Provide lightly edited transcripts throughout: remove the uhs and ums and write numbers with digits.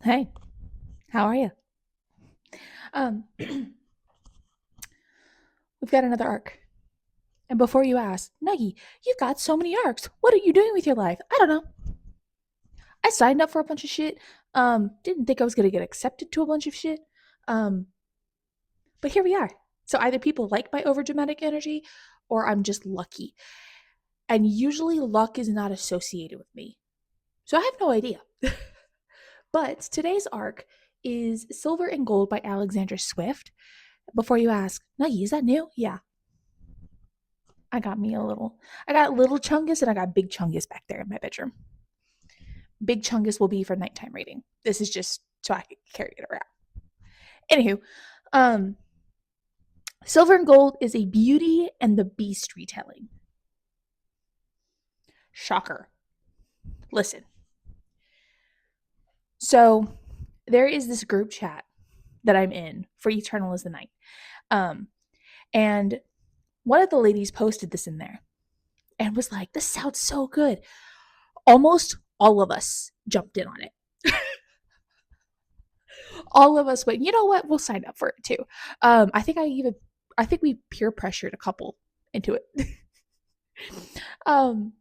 Hey, how are you? Um, we've got another arc. And before you ask, Nuggy, you've got so many arcs. What are you doing with your life? I don't know. I signed up for a bunch of shit. Didn't think I was gonna get accepted to a bunch of shit. Um, but here we are. So either people like my overdramatic energy or I'm just lucky. And usually luck is not associated with me. So I have no idea. But today's arc is Silver and Gold by Alexandra Swift. Before you ask, Nuggy, is that new? Yeah, I got little Chungus and I got big Chungus back there in my bedroom. Big Chungus will be for nighttime reading. This is just so I can carry it around. Anywho, um, Silver and Gold is a Beauty and the Beast retelling. Shocker. Listen. So there is this group chat that I'm in for Eternal is the Night. Um, and one of the ladies posted this in there and was like, this sounds so good. Almost all of us jumped in on it. All of us went, you know what? We'll sign up for it too. I think we peer pressured a couple into it. um,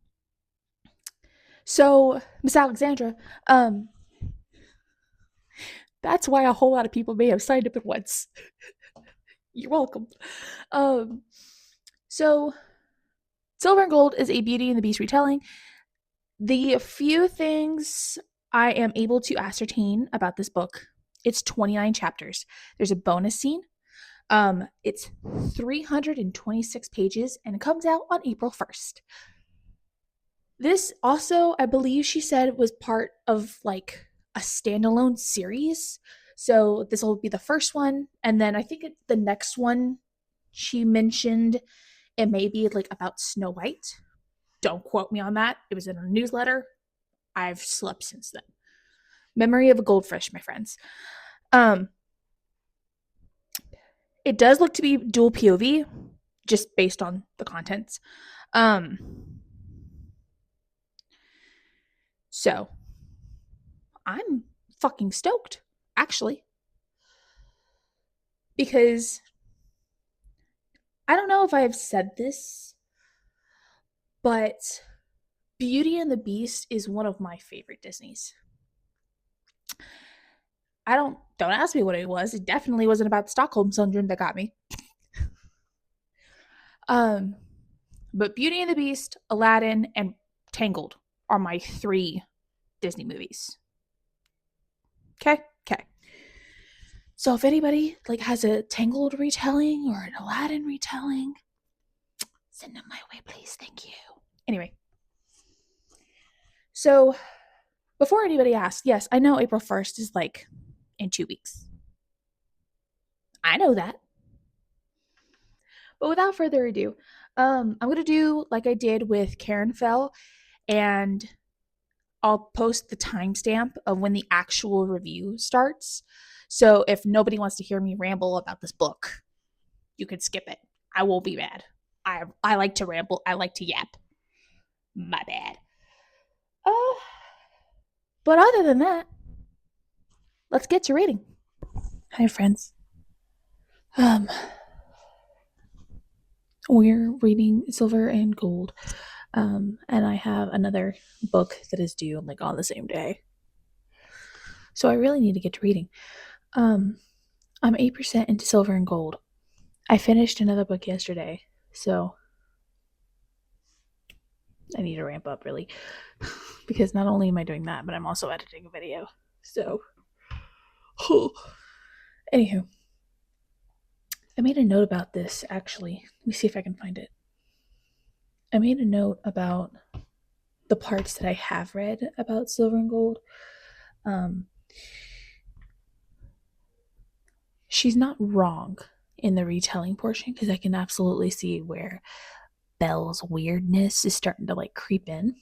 so Miss Alexandra, um, that's why a whole lot of people may have signed up at once. You're welcome. Um, so Silver and Gold is a Beauty and the Beast retelling. The few things I am able to ascertain about this book, it's 29 chapters. There's a bonus scene. It's 326 pages and it comes out on April 1st. This also, I believe she said, was part of like a standalone series. So this will be the first one. And then I think the next one she mentioned it may be like about Snow White. Don't quote me on that. It was in a newsletter. I've slept since then. Memory of a goldfish, my friends. Um, it does look to be dual POV, just based on the contents. Um, so I'm fucking stoked, actually, because I don't know if I have said this, but Beauty and the Beast is one of my favorite Disneys. Don't ask me what it was. It definitely wasn't about Stockholm syndrome that got me. Um, but Beauty and the Beast, Aladdin, and Tangled are my three Disney movies. Okay, okay. So if anybody like has a Tangled retelling or an Aladdin retelling, send them my way, please. Thank you. Anyway, so before anybody asks, yes, I know April 1st is like in 2 weeks. I know that. But without further ado, I'm gonna do like I did with Karen Fell, and I'll post the timestamp of when the actual review starts. So if nobody wants to hear me ramble about this book, you can skip it. I won't be mad. I like to ramble. I like to yap. My bad. Uh, but other than that, let's get to reading. Hi, friends. Um, we're reading Silver and Gold. And I have another book that is due like on the same day. So I really need to get to reading. I'm 8% into Silver and Gold. I finished another book yesterday, so I need to ramp up really. Because not only am I doing that, but I'm also editing a video. So, anywho, I made a note about this actually. Let me see if I can find it. I made a note about the parts that I have read about Silver and Gold. She's not wrong in the retelling portion because I can absolutely see where Belle's weirdness is starting to like creep in.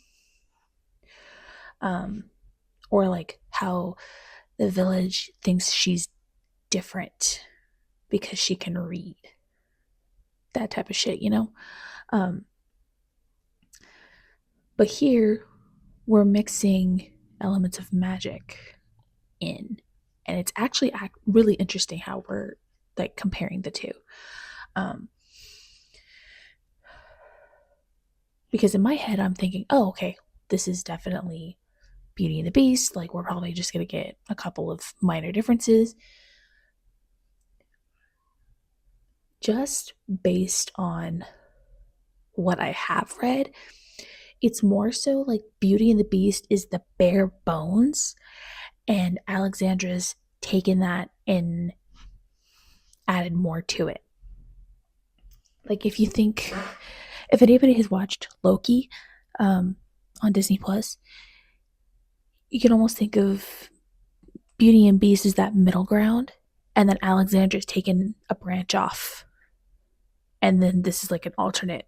Or like how the village thinks she's different because she can read. That type of shit, you know? But here we're mixing elements of magic in. And it's actually really interesting how we're like comparing the two. Um, because in my head, I'm thinking, oh, okay, this is definitely Beauty and the Beast. Like, we're probably just going to get a couple of minor differences. Just based on what I have read, it's more so like Beauty and the Beast is the bare bones, and Alexandra's taken that and added more to it. Like, if anybody has watched Loki on Disney Plus, you can almost think of Beauty and Beast as that middle ground, and then Alexandra's taken a branch off, and then this is like an alternate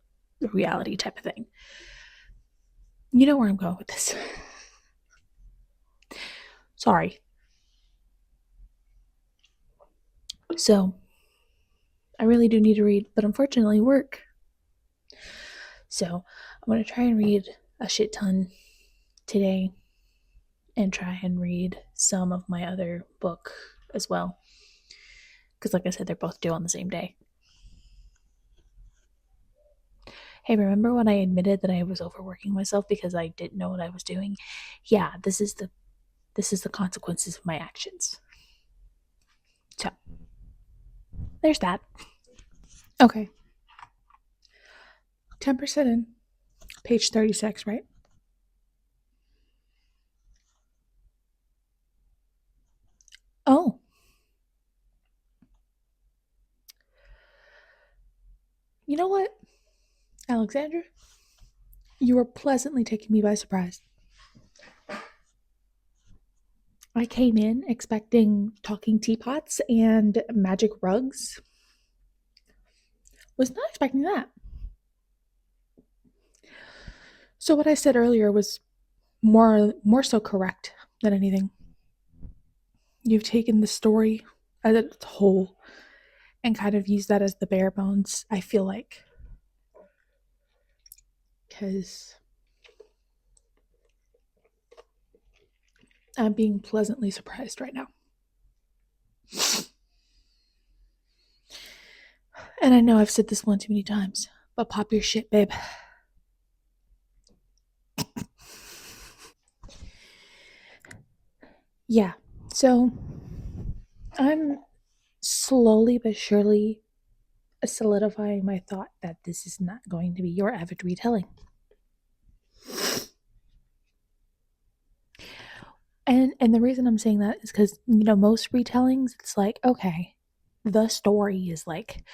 reality type of thing. You know where I'm going with this. Sorry. So, I really do need to read, but unfortunately, work. So, I'm going to try and read a shit ton today and try and read some of my other book as well. Because, like I said, they're both due on the same day. Hey, remember when I admitted that I was overworking myself because I didn't know what I was doing? Yeah, this is the consequences of my actions. So, there's that. Okay. 10% in. Page 36, right? Oh. You know what, Alexandra? You were pleasantly taking me by surprise. I came in expecting talking teapots and magic rugs. Was not expecting that. So what I said earlier was more so correct than anything. You've taken the story as a whole and kind of used that as the bare bones, I feel like. Because I'm being pleasantly surprised right now. And I know I've said this one too many times, but pop your shit, babe. Yeah, so I'm slowly but surely solidifying my thought that this is not going to be your average retelling. And the reason I'm saying that is because, most retellings, it's like, okay, the story is like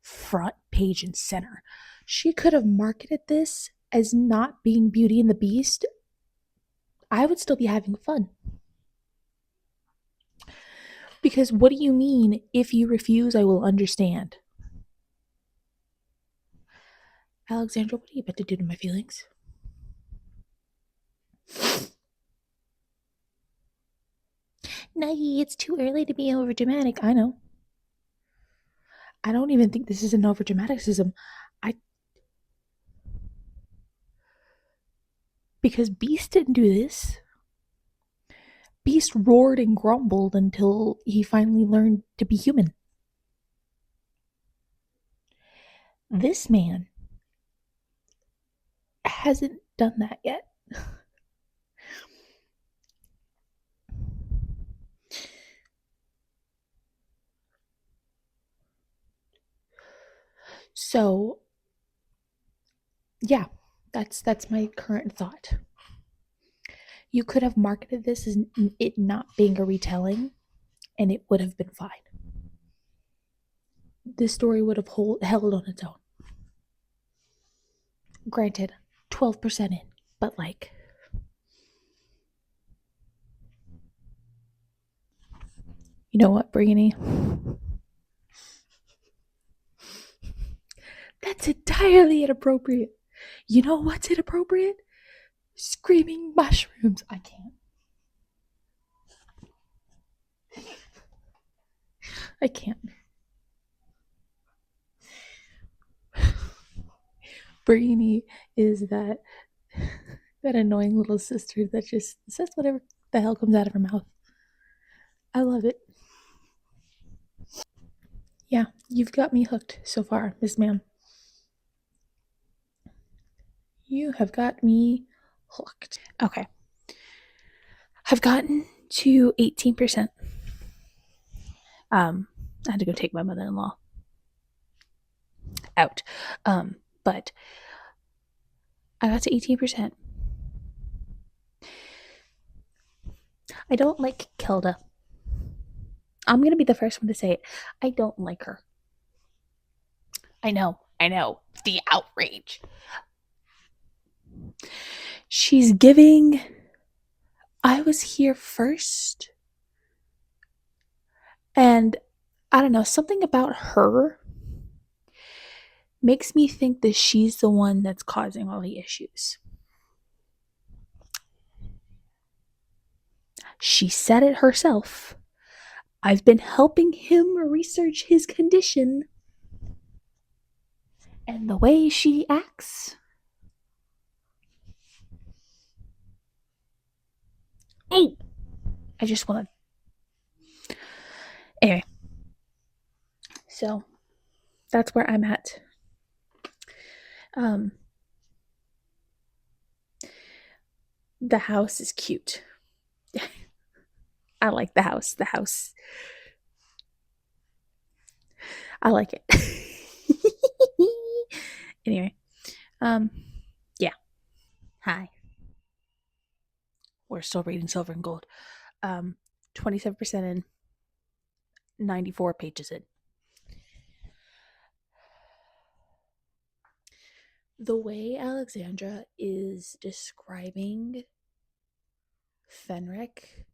front page and center. She could have marketed this as not being Beauty and the Beast. I would still be having fun. Because what do you mean, if you refuse, I will understand? Alexandra, what are you about to do to my feelings? Nuggy, it's too early to be overdramatic. I know. I don't even think this is an overdramaticism. Because Beast didn't do this. Beast roared and grumbled until he finally learned to be human. This man hasn't done that yet. So, yeah, that's my current thought. You could have marketed this as it not being a retelling, and it would have been fine. This story would have held on its own. Granted, 12% in, but like, you know what, Brittany? That's entirely inappropriate. You know what's inappropriate? Screaming mushrooms. I can't. I can't. Brittany is that annoying little sister that just says whatever the hell comes out of her mouth. I love it. Yeah, you've got me hooked so far, Miss Ma'am. You have got me hooked. Okay. I've gotten to 18%. I had to go take my mother in law out. But I got to 18%. I don't like Kilda. I'm going to be the first one to say it. I don't like her. I know. I know. The outrage. She's giving. I was here first. And I don't know, something about her makes me think that she's the one that's causing all the issues. She said it herself. I've been helping him research his condition. And the way she acts. Oh! I just want to. Anyway. So, that's where I'm at. Um, the house is cute. I like the house. The house. I like it. Anyway. Yeah. Hi. We're still reading Silver and Gold. 27% in, 94 pages in. The way Alexandra is describing Fenric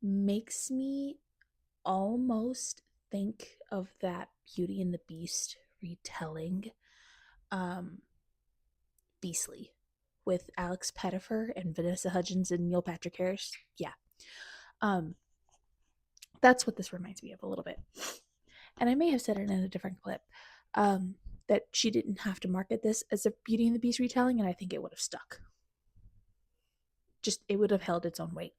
makes me almost think of that Beauty and the Beast retelling, Beastly, with Alex Pettifer and Vanessa Hudgens and Neil Patrick Harris. Yeah. That's what this reminds me of a little bit. And I may have said it in a different clip, that she didn't have to market this as a Beauty and the Beast retelling, and I think it would have stuck. Just, it would have held its own weight.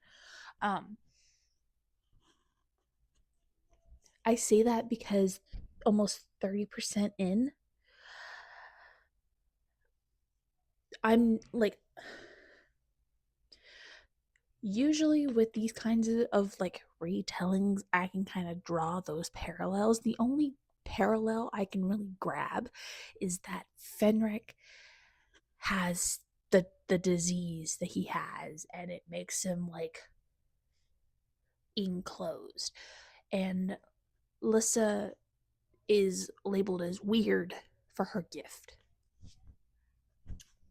I say that because almost 30% in, I'm like, usually with these kinds of like retellings, I can kind of draw those parallels. The only parallel I can really grab is that Fenric has the disease that he has, and it makes him like enclosed. And Lissa is labeled as weird for her gift.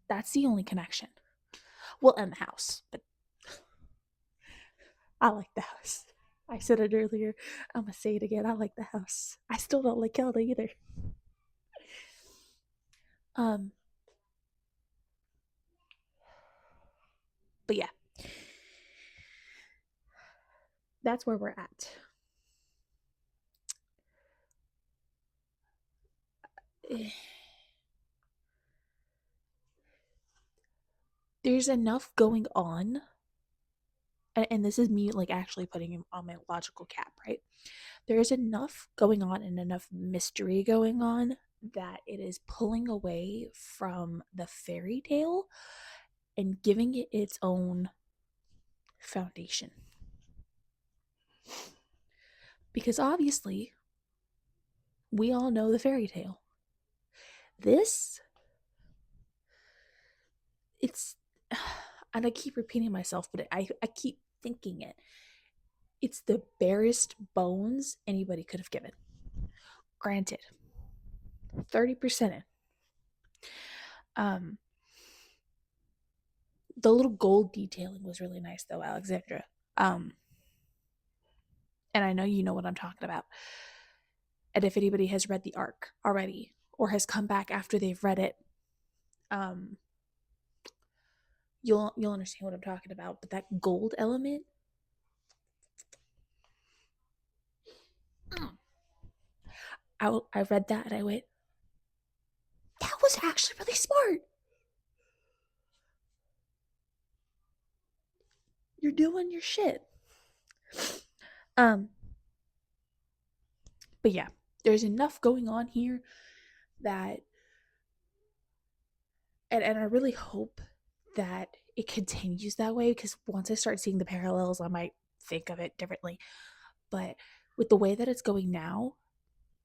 That's the only connection. Well, and the house, but I like the house. I said it earlier. I'm gonna say it again. I like the house. I still don't like Kelda either. Um, but yeah, that's where we're at. There's enough going on, and this is me like actually putting him on my logical cap, right? There's enough going on and enough mystery going on that it is pulling away from the fairy tale and giving it its own foundation. Because obviously, we all know the fairy tale. This, it's, and I keep repeating myself, but I keep thinking it. It's the barest bones anybody could have given. Granted, 30% in. The little gold detailing was really nice though, Alexandra. And I know you know what I'm talking about. And if anybody has read the arc already or has come back after they've read it, you'll understand what I'm talking about. But that gold element, I read that and I went, that was actually really smart. You're doing your shit. Um, but yeah, there's enough going on here that, and I really hope that it continues that way, because once I start seeing the parallels, I might think of it differently. But with the way that it's going now,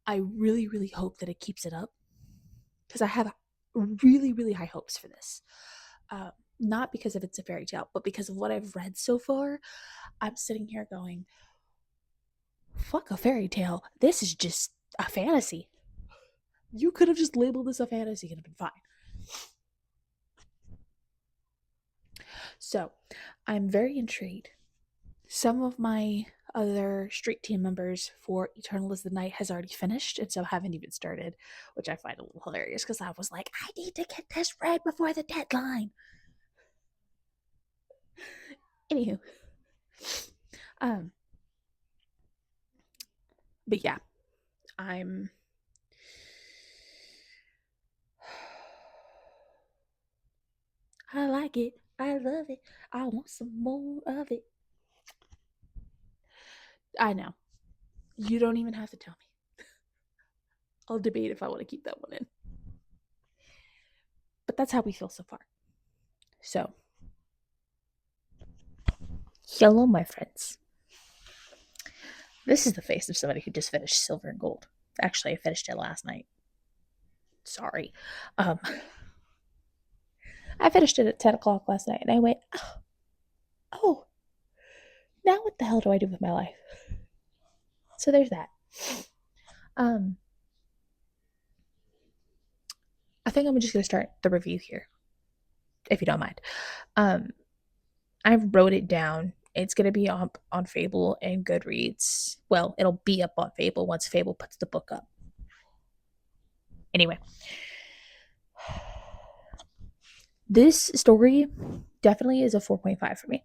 I really, really hope that it keeps it up, because I have really, really high hopes for this. Not because of it's a fairy tale, but because of what I've read so far. I'm sitting here going, fuck a fairy tale. This is just a fantasy. You could have just labeled this a fantasy and it'd been fine. So, I'm very intrigued. Some of my other street team members for Eternal is the Night has already finished, and so haven't even started, which I find a little hilarious because I was like, I need to get this read before the deadline. Anywho, um, but yeah, I'm. I like it. I love it. I want some more of it. I know. You don't even have to tell me. I'll debate if I want to keep that one in. But that's how we feel so far. So, hello, my friends. This is the face of somebody who just finished Silver and Gold. Actually, I finished it last night. Sorry. Um, I finished it at 10 o'clock last night, and I went, oh, now what the hell do I do with my life? So there's that. Um, I think I'm just going to start the review here, if you don't mind. I wrote it down. It's going to be on Fable and Goodreads. Well, it'll be up on Fable once Fable puts the book up. Anyway, this story definitely is a 4.5 for me.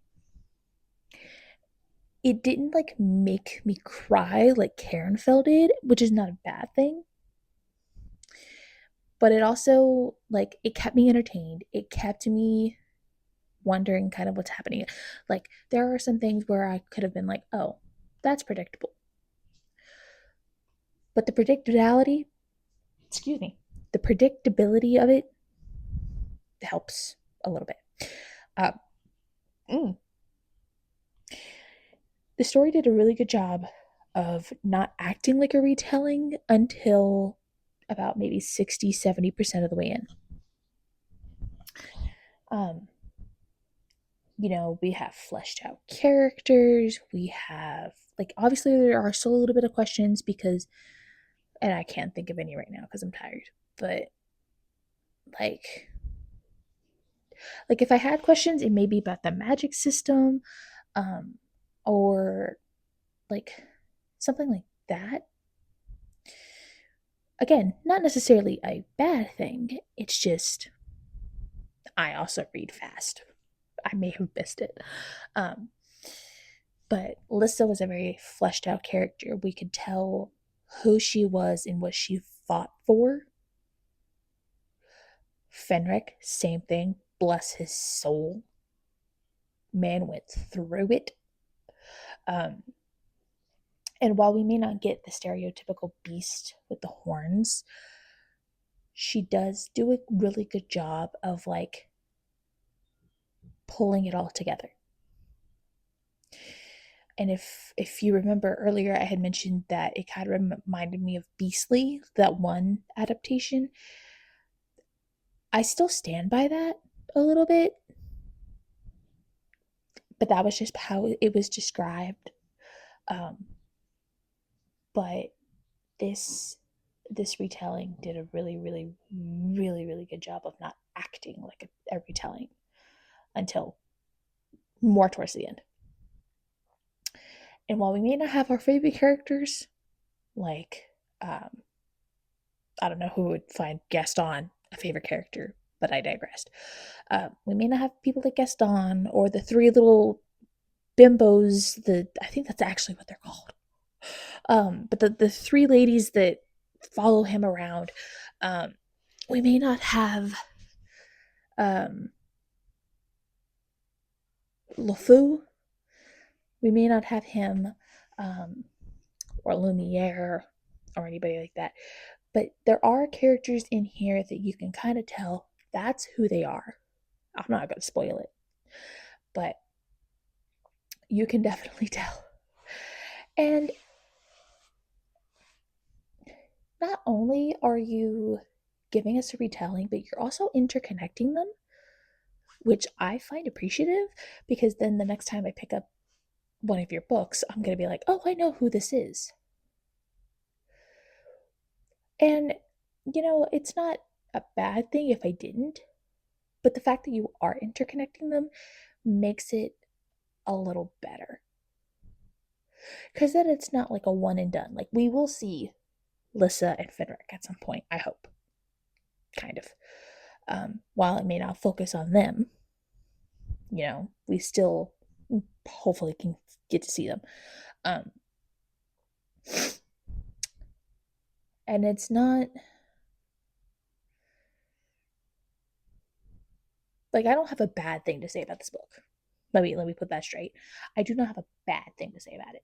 It didn't like make me cry like Karen Fell did, which is not a bad thing. But it also like it kept me entertained. It kept me wondering kind of what's happening. Like there are some things where I could have been like, "Oh, that's predictable." But the predictability, excuse me, the predictability of it helps a little bit. Uh, mm. The story did a really good job of not acting like a retelling until about maybe 60-70% of the way in. Um, we have fleshed out characters. We have, like, obviously, there are still a little bit of questions because, and I can't think of any right now because I'm tired, but like, if I had questions, it may be about the magic system, um, or like something like that. Again, not necessarily a bad thing. It's just I also read fast. I may have missed it. Um, but Lissa was a very fleshed out character. We could tell who she was and what she fought for. Fenric, same thing. Bless his soul. Man went through it. Um, and while we may not get the stereotypical beast with the horns, she does do a really good job of like pulling it all together. And if you remember earlier, I had mentioned that it kind of reminded me of Beastly, that one adaptation. I still stand by that a little bit, but that was just how it was described. Um, but this this retelling did a really, really, really, really good job of not acting like a retelling until more towards the end. And while we may not have our favorite characters, like I don't know who would find Gaston a favorite character, but I digressed. We may not have people like Gaston or the three little bimbos. I think that's actually what they're called. But the three ladies that follow him around. We may not have LeFou. We may not have him. or Lumiere or anybody like that. But there are characters in here that you can kind of tell that's who they are. I'm not going to spoil it, but you can definitely tell. And not only are you giving us a retelling, but you're also interconnecting them, which I find appreciative, because then the next time I pick up one of your books, I'm going to be like, oh, I know who this is. And, it's not a bad thing if I didn't, but the fact that you are interconnecting them makes it a little better. Because then it's not like a one and done. Like, we will see Lissa and Fenric at some point, I hope. Kind of. While it may not focus on them, we still hopefully can get to see them. And it's not like I don't have a bad thing to say about this book. Let me put that straight. I do not have a bad thing to say about it.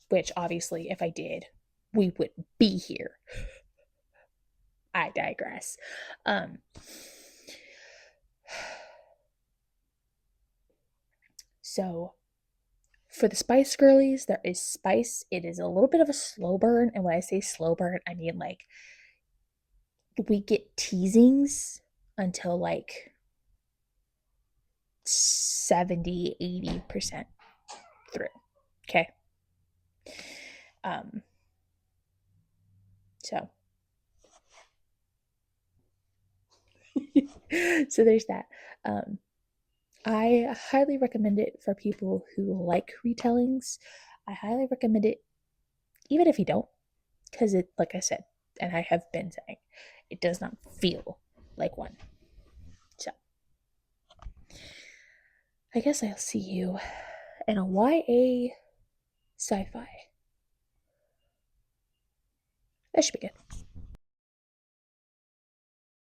Which obviously, if I did, we wouldn't be here. I digress. So for the Spice Girlies, there is spice. It is a little bit of a slow burn, and when I say slow burn, I mean like we get teasings until like 70-80% through. Okay. So so there's that. I highly recommend it for people who like retellings. I highly recommend it even if you don't, because it, like I said, and I have been saying, it does not feel like one. So I guess I'll see you in a YA sci-fi. That should be good.